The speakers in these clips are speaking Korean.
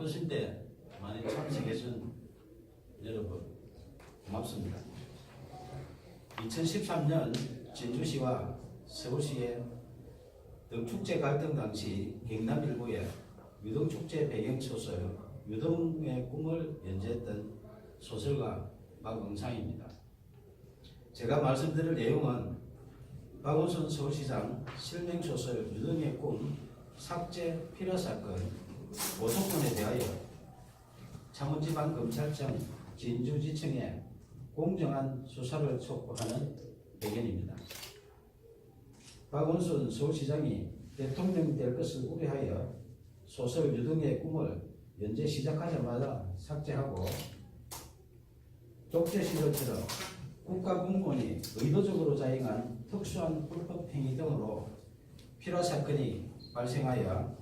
바쁘신 때 많이 참석해준 여러분 고맙습니다. 2013년 진주시와 서울시의 등축제 갈등 당시 경남 일부의 유등축제 배경소설 유등의 꿈을 연재했던 소설가 박응상입니다. 제가 말씀드릴 내용은 박원순 서울시장 실명소설 유등의 꿈 삭제 필요사건 고소건에 대하여 창원지방검찰청 진주지청에 공정한 수사를 촉구하는 의견입니다. 박원순 서울시장이 대통령이 될 것을 우려하여 소설 유등의 꿈을 연재 시작하자마자 삭제하고 독재 시절처럼 국가공무원이 의도적으로 자행한 특수한 불법 행위 등으로 필요사건이 발생하여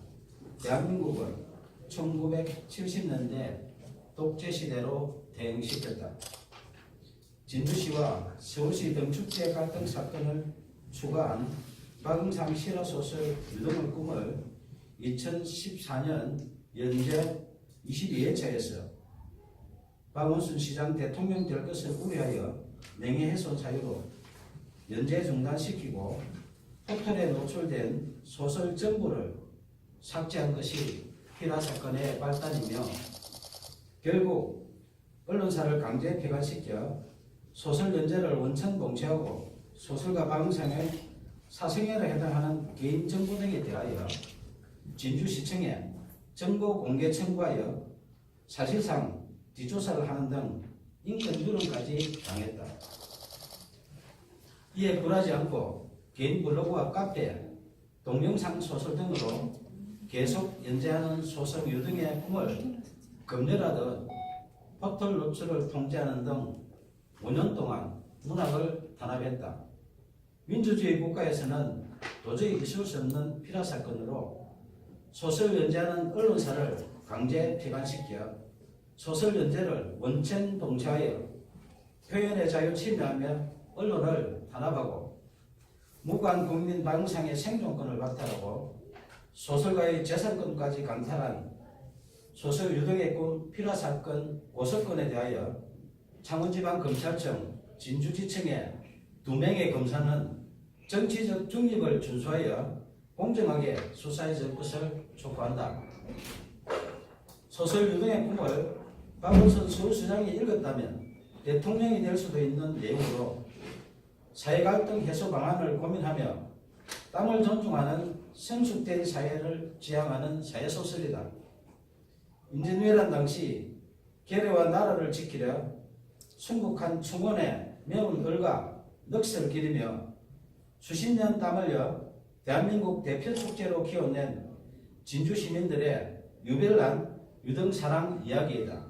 대한민국을 1970년대 독재 시대로 대응시켰다. 진주시와 서울시 등축제 갈등 사건을 추가한 박응상 실화소설 유등의 꿈을 2014년 연재 22회차에서 박원순 시장 대통령 될 것을 우려하여 명예훼손 사유로 연재 중단시키고 포털에 노출된 소설 전부를 삭제한 것이 필화 사건의 발단이며 결국 언론사를 강제 폐간시켜 소설 연재를 원천 봉쇄하고 소설가 박응상의 사생활에 해당하는 개인 정보 등에 대하여 진주시청에 정보 공개 청구하여 사실상 뒷조사를 하는 등 인권 유린까지 당했다. 이에 굴하지 않고 개인 블로그와 카페, 동영상 소설 등으로 계속 연재하는 소설 유등의 꿈을 검열하듯 포털 노출을 통제하는 등 5년 동안 문학을 탄압했다. 민주주의 국가에서는 도저히 있을 수 없는 필화 사건으로 소설 연재하는 언론사를 강제 폐간시켜 소설 연재를 원천 봉쇄하여 표현의 자유 침해하며 언론을 탄압하고 무관 국민 박응상의 생존권을 박탈하고 소설가의 재산권까지 강탈한 소설 유등의 꿈 필화 사건 고소건에 대하여 창원지방검찰청 진주지청의 2명의 검사는 정치적 중립을 준수하여 공정하게 수사해 줄 것을 촉구한다. 소설 유등의 꿈을 박원순 서울시장이 읽었다면 대통령이 될 수도 있는 내용으로 사회갈등 해소 방안을 고민하며 땀을 존중하는 성숙된 사회를 지향하는 사회소설이다. 임진왜란 당시 계례와 나라를 지키려 순국한 충원에 매운 을과 넋을 기리며 수십 년 땀 흘려 대한민국 대표 축제로 키워낸 진주 시민들의 유별난 유등 사랑 이야기이다.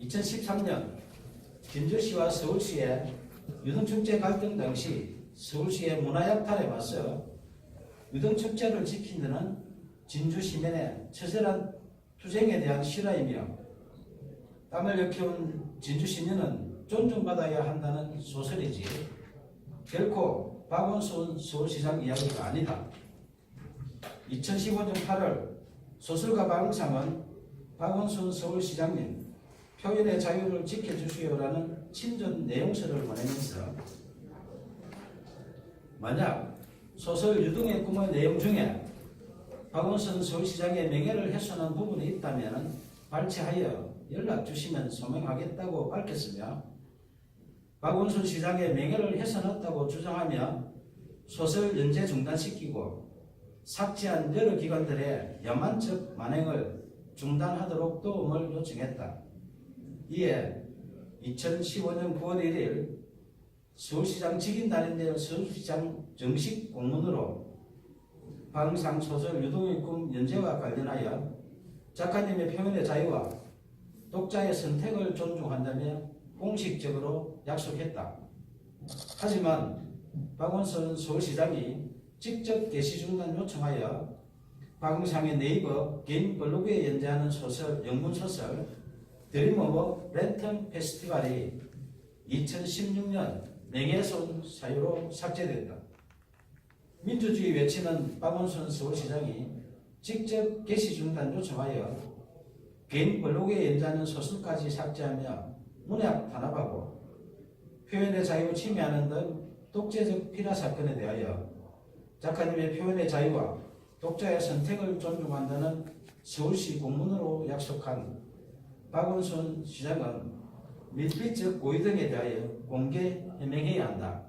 2013년 진주시와 서울시의 유등축제 갈등 당시 서울시의 문화약탈에 맞서 유등축제를 지킨 데는 진주 시민의 처절한 투쟁에 대한 실화이며 땀 흘려 키운 진주 시민은 존중받아야 한다는 소설이지 결코 박원순 서울시장 이야기가 아니다. 2015년 8월 소설가 박응상은 박원순 서울시장님 표현의 자유를 지켜주시오라는 친전 내용서를 보내면서 만약 소설 유등의 꿈의 내용 중에 박원순 서울시장의 명예를 훼손한 부분이 있다면 발췌하여 연락 주시면 소명하겠다고 밝혔으며 박원순 시장의 명예를 훼손했다고 주장하며 소설 연재 중단시키고 삭제한 여러 기관들의 야만적 만행을 중단하도록 도움을 요청했다. 이에 2015년 9월 1일 서울시장 직인날인데 서울시장 정식 공문으로 박응상 소설 유등의 꿈 연재와 관련하여 작가님의 표현의 자유와 독자의 선택을 존중한다며 공식적으로 약속했다. 하지만 박원순 서울시장이 직접 게시 중단 요청하여 박응상의 네이버 개인 블로그에 연재하는 소설, 영문소설 드림 오브 랜턴 페스티벌이 2016년 명예훼손 사유로 삭제됐다. 민주주의 외치는 박원순 서울시장이 직접 게시 중단 요청하여 개인 블로그에 연재하는 소설까지 삭제하며 문학 탄압하고 표현의 자유 침해하는 등 독재적 필화 사건에 대하여 작가님의 표현의 자유와 독자의 선택을 존중한다는 서울시 공문으로 약속한 박원순 시장은 밀필적 고의 등에 대하여 공개 해명해야 한다.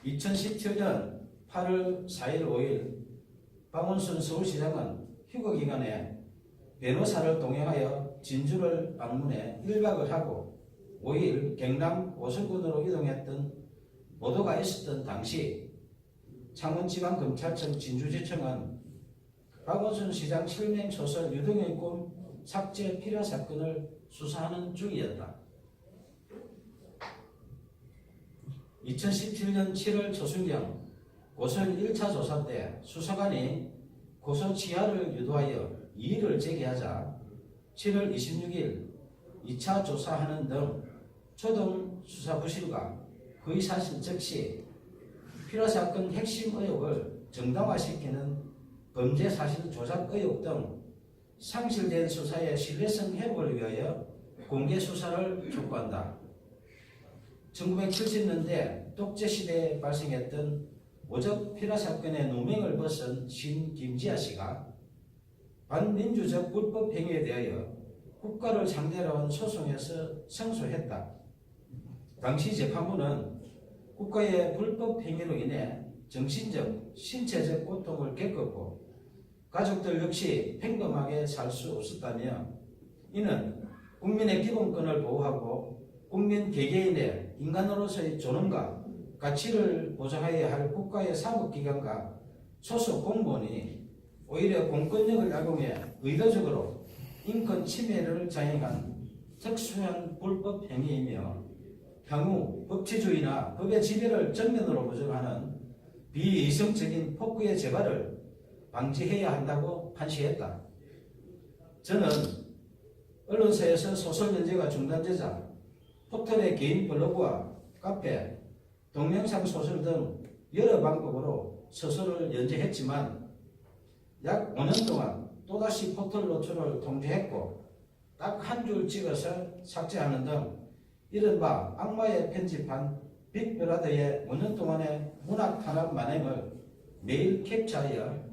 2017년 8월 4일 5일 박원순 서울시장은 휴거기간에 변호사를 동행하여 진주를 방문해 1박을 하고 5일 경남 오성군으로 이동했던 보도가 있었던 당시 창원지방검찰청 진주지청은 박원순 시장 실명 소설 유등의 꿈 삭제 필화 사건을 수사하는 중이었다. 2017년 7월 초순경 고소인 1차 조사 때 수사관이 고소 취하를 유도하여 이의를 제기하자 7월 26일 2차 조사하는 등 초동 수사 부실과 거의 사실 즉시 필화 사건 핵심 의혹을 정당화시키는 범죄 사실 조작 의혹 등 상실된 수사의 신뢰성 회복을 위하여 공개 수사를 촉구한다. 1970년대 독재시대에 발생했던 오적 필화 사건의 누명을 벗은 신 김지아 씨가 반민주적 불법 행위에 대하여 국가를 상대로 한 소송에서胜訴했다. 당시 재판부는 국가의 불법 행위로 인해 정신적, 신체적 고통을 겪었고 가족들 역시 평범하게 살 수 없었다며 이는 국민의 기본권을 보호하고 국민 개개인의 인간으로서의 존엄과 가치를 보장해야 할 국가의 사법기관과 소속 공무원이 오히려 공권력을 악용해 의도적으로 인권 침해를 자행한 특수한 불법 행위이며 향후 법치주의나 법의 지배를 정면으로 부정하는 비이성적인 폭구의 재발을 방지해야 한다고 판시했다. 저는 언론사에서 소설 연재가 중단되자 포털의 개인 블로그와 카페, 동영상 소설 등 여러 방법으로 소설을 연재했지만 약 5년 동안 또다시 포털 노출을 통제했고 딱 한 줄 찍어서 삭제하는 등 이른바 악마의 편집한 빅브라더의 5년 동안의 문학 탄압 만행을 매일 캡처하여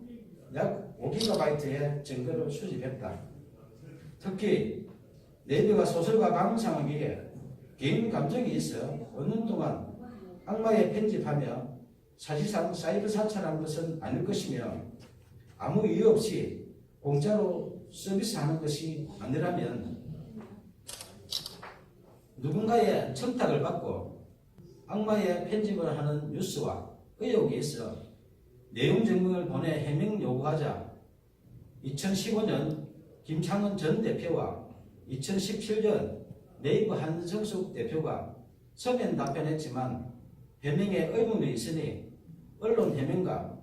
약 5GB의 증거를 수집했다. 특히 내비가 소설가 방송하기에 개인 감정이 있어 5년 동안 악마에 편집하며 사실상 사이버 사찰한 것은 아닐 것이며 아무 이유 없이 공짜로 서비스하는 것이 아니라면 누군가의 청탁을 받고 악마의 편집을 하는 뉴스와 의혹이 있어 내용 증명을 보내 해명 요구하자 2015년 김창원 전 대표와 2017년 네이버 한성숙 대표가 서면 답변했지만 해명에 의문이 있으니 언론 해명과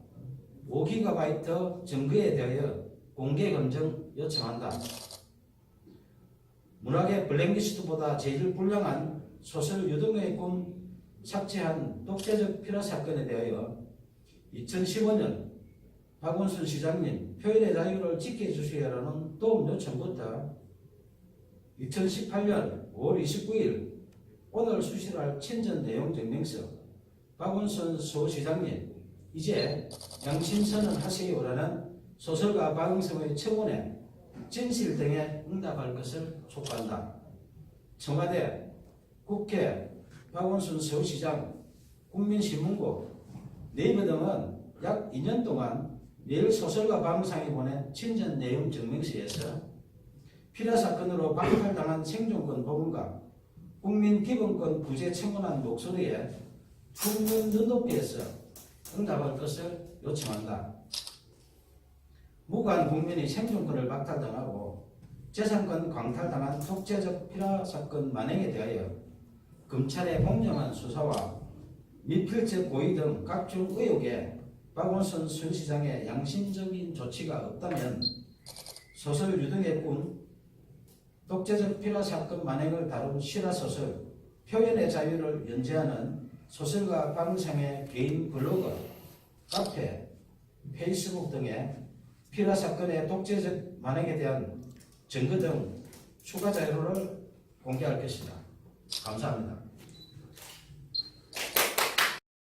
5GB 증거에 대하여 공개 검증 요청한다. 문학의 블랙리스트보다 제일 불량한 소설 유등의 꿈 삭제한 독재적 필화 사건에 대하여 2015년 박원순 시장님 표현의 자유를 지켜주시라는 도움 요청부터 2018년 5월 29일 오늘 수시할 친전 내용 증명서 박원순 서울시장님 이제 양심선언 하세요라는 소설가 박응성의 청원에 진실 등에 응답할 것을 촉구한다. 청와대, 국회, 박원순 서울시장, 국민신문고, 네이버 등은 약 2년 동안 매일 소설가 박응성이 보낸 친전 내용 증명서에서 필화 사건으로 박탈당한 생존권 복원과 국민 기본권 구제 청원한 목소리에 국민 눈높이에서 응답할 것을 요청한다. 무고한 국민이 생존권을 박탈당하고 재산권 광탈당한 독재적 필화 사건 만행에 대하여 검찰의 공정한 수사와 미필적 고의 등 각종 의혹에 박원순 서울시장의 양심적인 조치가 없다면 소설 유등의 꿈, 독재적 필화 사건 만행을 다룬 실화소설 표현의 자유를 연재하는 소설가 박응성의 개인 블로그, 카페, 페이스북 등의 피라 사건의 독재적 만행에 대한 증거 등 추가 자료를 공개할 것이다. 감사합니다.